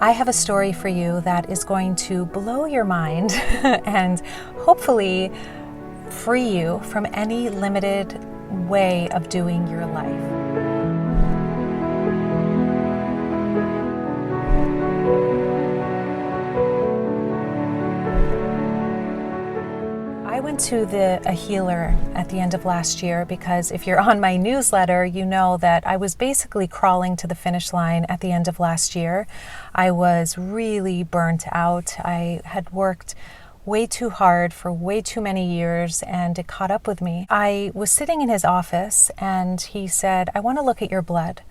I have a story for you that is going to blow your mind and hopefully free you from any limited way of doing your life. I went to a healer at the end of last year because if you're on my newsletter, you know that I was basically crawling to the finish line at the end of last year. I was really burnt out. I had worked way too hard for way too many years and it caught up with me. I was sitting in his office and he said, "I want to look at your blood."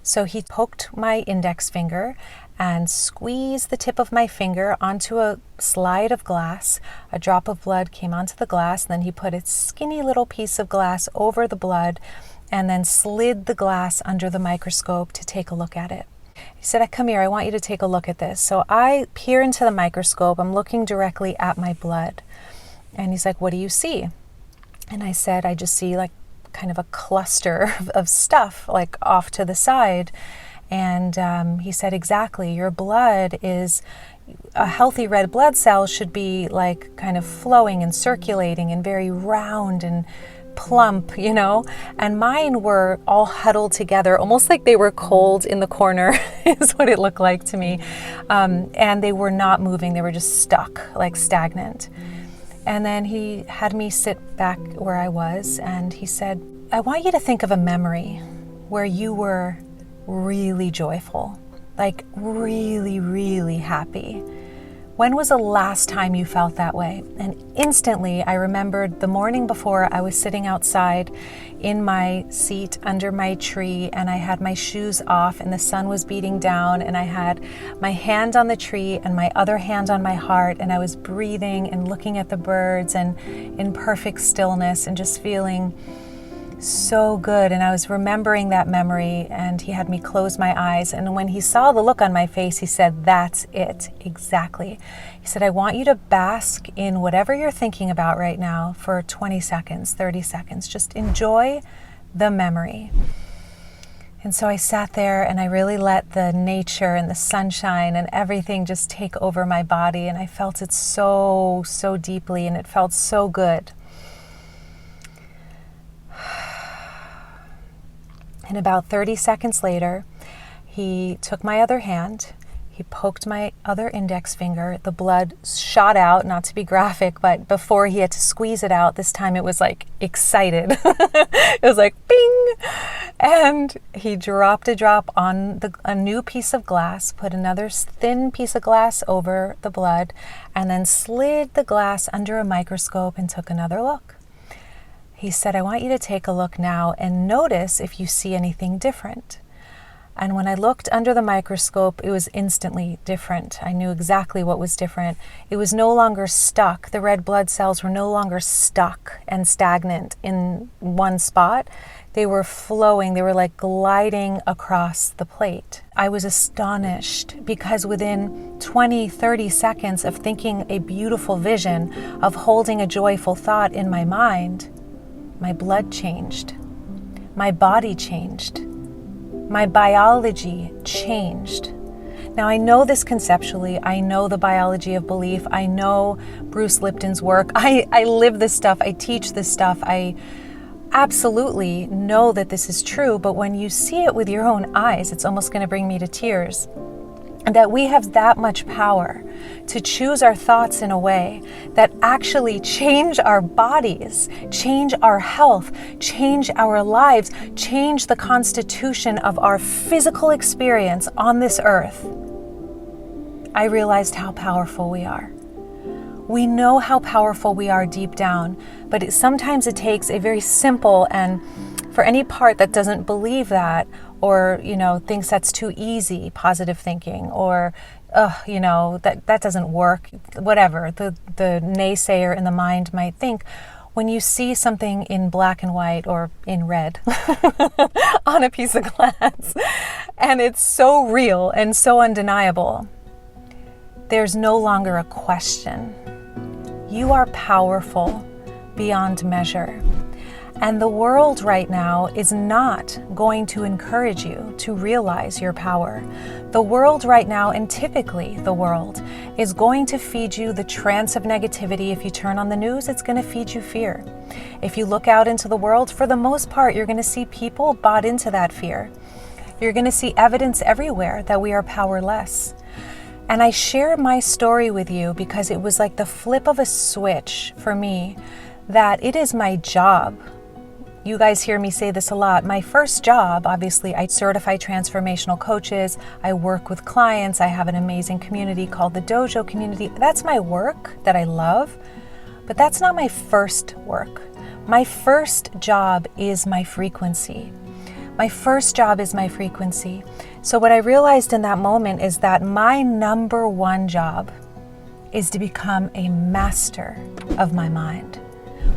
So he poked my index finger and squeezed the tip of my finger onto a slide of glass. A drop of blood came onto the glass, and then he put a skinny little piece of glass over the blood and then slid the glass under the microscope to take a look at it. He said, "Come here, I want you to take a look at this." So I peer into the microscope. I'm looking directly at my blood. And he's like, "What do you see?" And I said, "I just see like kind of a cluster of stuff like off to the side." And he said, "Exactly, your blood is, a healthy red blood cell should be like kind of flowing and circulating and very round and plump, you know, and mine were all huddled together, almost like they were cold in the corner is what it looked like to me. And they were not moving, they were just stuck, like stagnant." And then he had me sit back where I was and he said, "I want you to think of a memory where you were really joyful, like really, really happy. When was the last time you felt that way?" And instantly I remembered the morning before I was sitting outside in my seat under my tree and I had my shoes off and the sun was beating down and I had my hand on the tree and my other hand on my heart and I was breathing and looking at the birds and in perfect stillness and just feeling so good. And I was remembering that memory and he had me close my eyes. And when he saw the look on my face, he said, "That's it, exactly." He said, "I want you to bask in whatever you're thinking about right now for 20 seconds, 30 seconds. Just enjoy the memory." And so I sat there and I really let the nature and the sunshine and everything just take over my body. And I felt it so, so deeply and it felt so good. And about 30 seconds later, he took my other hand, he poked my other index finger, the blood shot out, not to be graphic, but before he had to squeeze it out, this time it was like excited. It was like bing! And he dropped a drop on a new piece of glass, put another thin piece of glass over the blood, and then slid the glass under a microscope and took another look. He said, "I want you to take a look now and notice if you see anything different." And when I looked under the microscope, it was instantly different. I knew exactly what was different. It was no longer stuck. The red blood cells were no longer stuck and stagnant in one spot. They were flowing. They were like gliding across the plate. I was astonished because within 20, 30 seconds of thinking a beautiful vision, of holding a joyful thought in my mind, my blood changed, my body changed, my biology changed. Now I know this conceptually, I know the biology of belief, I know Bruce Lipton's work, I live this stuff, I teach this stuff, I absolutely know that this is true, but when you see it with your own eyes, it's almost going to bring me to tears. And that we have that much power to choose our thoughts in a way that actually change our bodies, change our health, change our lives, change the constitution of our physical experience on this earth. I realized how powerful we are. We know how powerful we are deep down, but sometimes it takes a very simple, and for any part that doesn't believe that, or, you know, thinks that's too easy, positive thinking, or, you know, that doesn't work, whatever the naysayer in the mind might think, when you see something in black and white or in red on a piece of glass, and it's so real and so undeniable, there's no longer a question. You are powerful beyond measure. And the world right now is not going to encourage you to realize your power. The world right now, and typically the world, is going to feed you the trance of negativity. If you turn on the news, it's going to feed you fear. If you look out into the world, for the most part, you're going to see people bought into that fear. You're going to see evidence everywhere that we are powerless. And I share my story with you because it was like the flip of a switch for me, that it is my job. You guys hear me say this a lot. My first job, obviously, I certify transformational coaches. I work with clients. I have an amazing community called the Dojo community. That's my work that I love, but that's not my first work. My first job is my frequency. My first job is my frequency. So what I realized in that moment is that my number one job is to become a master of my mind,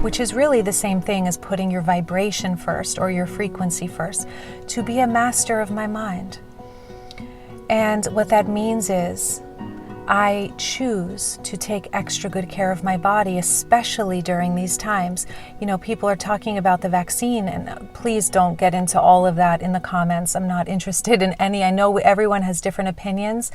which is really the same thing as putting your vibration first or your frequency first, to be a master of my mind. And what that means is I choose to take extra good care of my body, especially during these times. You know, people are talking about the vaccine, and please don't get into all of that in the comments. I'm not interested in any. I know everyone has different opinions.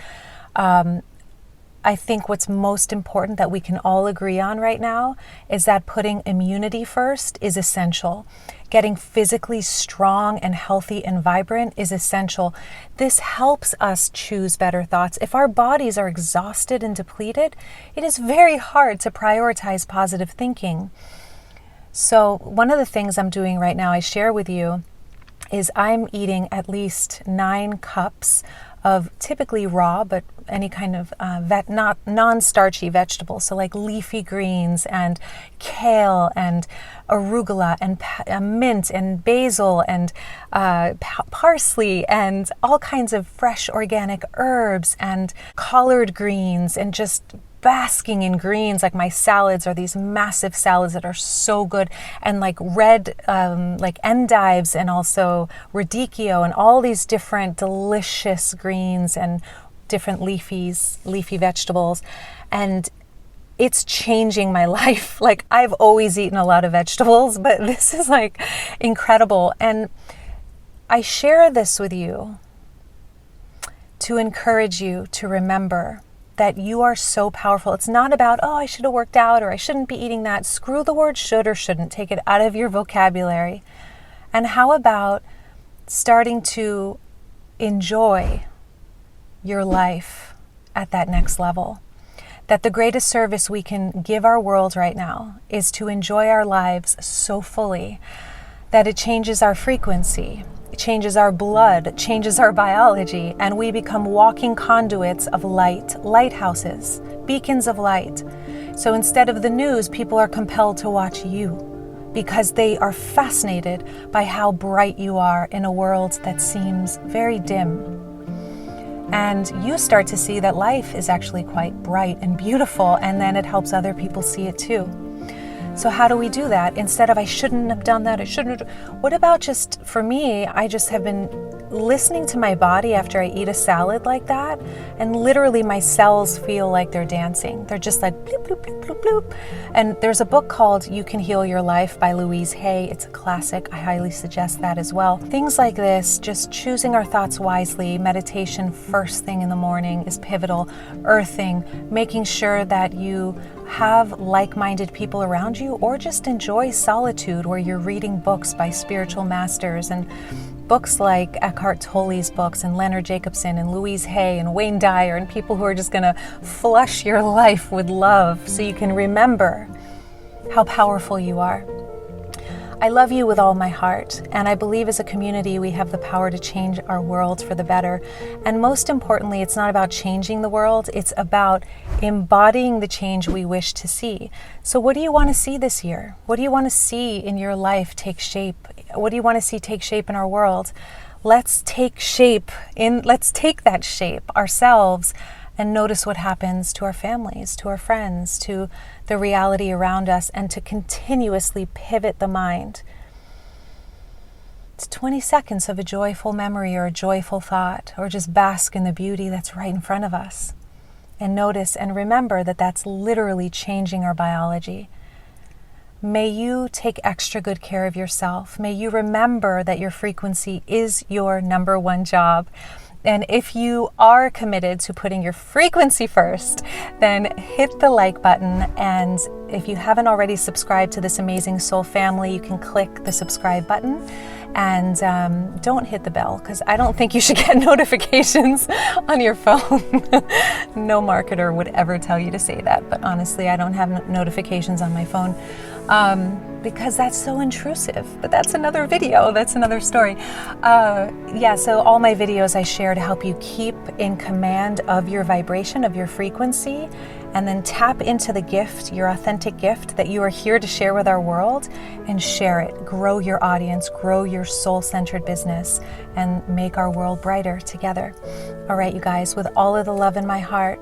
I think what's most important that we can all agree on right now is that putting immunity first is essential. Getting physically strong and healthy and vibrant is essential. This helps us choose better thoughts. If our bodies are exhausted and depleted, it is very hard to prioritize positive thinking. So one of the things I'm doing right now, I share with you, is I'm eating at least 9 cups of typically raw, but any kind of not non-starchy vegetables. So like leafy greens and kale and arugula and mint and basil and parsley and all kinds of fresh organic herbs and collard greens, and just basking in greens. Like my salads are these massive salads that are so good, and like red like endives and also radicchio and all these different delicious greens and different leafy vegetables. And it's changing my life. Like, I've always eaten a lot of vegetables, but this is like incredible. And I share this with you to encourage you to remember that you are so powerful. It's not about, oh, I should have worked out, or I shouldn't be eating that. Screw the word should or shouldn't. Take it out of your vocabulary. And how about starting to enjoy your life at that next level? That the greatest service we can give our world right now is to enjoy our lives so fully that it changes our frequency, it changes our blood, it changes our biology, and we become walking conduits of light, lighthouses, beacons of light. So instead of the news, people are compelled to watch you because they are fascinated by how bright you are in a world that seems very dim. And you start to see that life is actually quite bright and beautiful, and then it helps other people see it too. So how do we do that? Instead of, I shouldn't have done that, I shouldn't have, what about just, for me, I just have been listening to my body after I eat a salad like that, and literally my cells feel like they're dancing. They're just like bloop, bloop, bloop, bloop, bloop. And there's a book called You Can Heal Your Life by Louise Hay. It's a classic. I highly suggest that as well. Things like this, just choosing our thoughts wisely, meditation first thing in the morning is pivotal, earthing, making sure that you have like-minded people around you, or just enjoy solitude where you're reading books by spiritual masters, and books like Eckhart Tolle's books and Leonard Jacobson and Louise Hay and Wayne Dyer, and people who are just going to flush your life with love so you can remember how powerful you are. I love you with all my heart, and I believe as a community we have the power to change our world for the better. And most importantly, it's not about changing the world, it's about embodying the change we wish to see. So what do you want to see this year? What do you want to see in your life take shape? What do you want to see take shape in our world? Let's take that shape ourselves and notice what happens to our families, to our friends, to the reality around us, and to continuously pivot the mind. It's 20 seconds of a joyful memory or a joyful thought, or just bask in the beauty that's right in front of us. And notice and remember that that's literally changing our biology. May you take extra good care of yourself. May you remember that your frequency is your number one job. And if you are committed to putting your frequency first, then hit the like button. And if you haven't already subscribed to this amazing soul family, you can click the subscribe button. And don't hit the bell, because I don't think you should get notifications on your phone. No marketer would ever tell you to say that. But honestly, I don't have notifications on my phone because that's so intrusive. But that's another video. That's another story. So all my videos I share to help you keep in command of your vibration, of your frequency, and then tap into the gift, your authentic gift that you are here to share with our world, and share it. Grow your audience, grow your soul-centered business, and make our world brighter together. All right, you guys, with all of the love in my heart,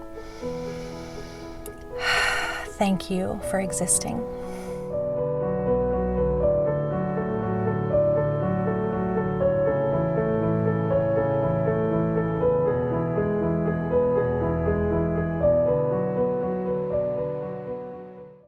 thank you for existing.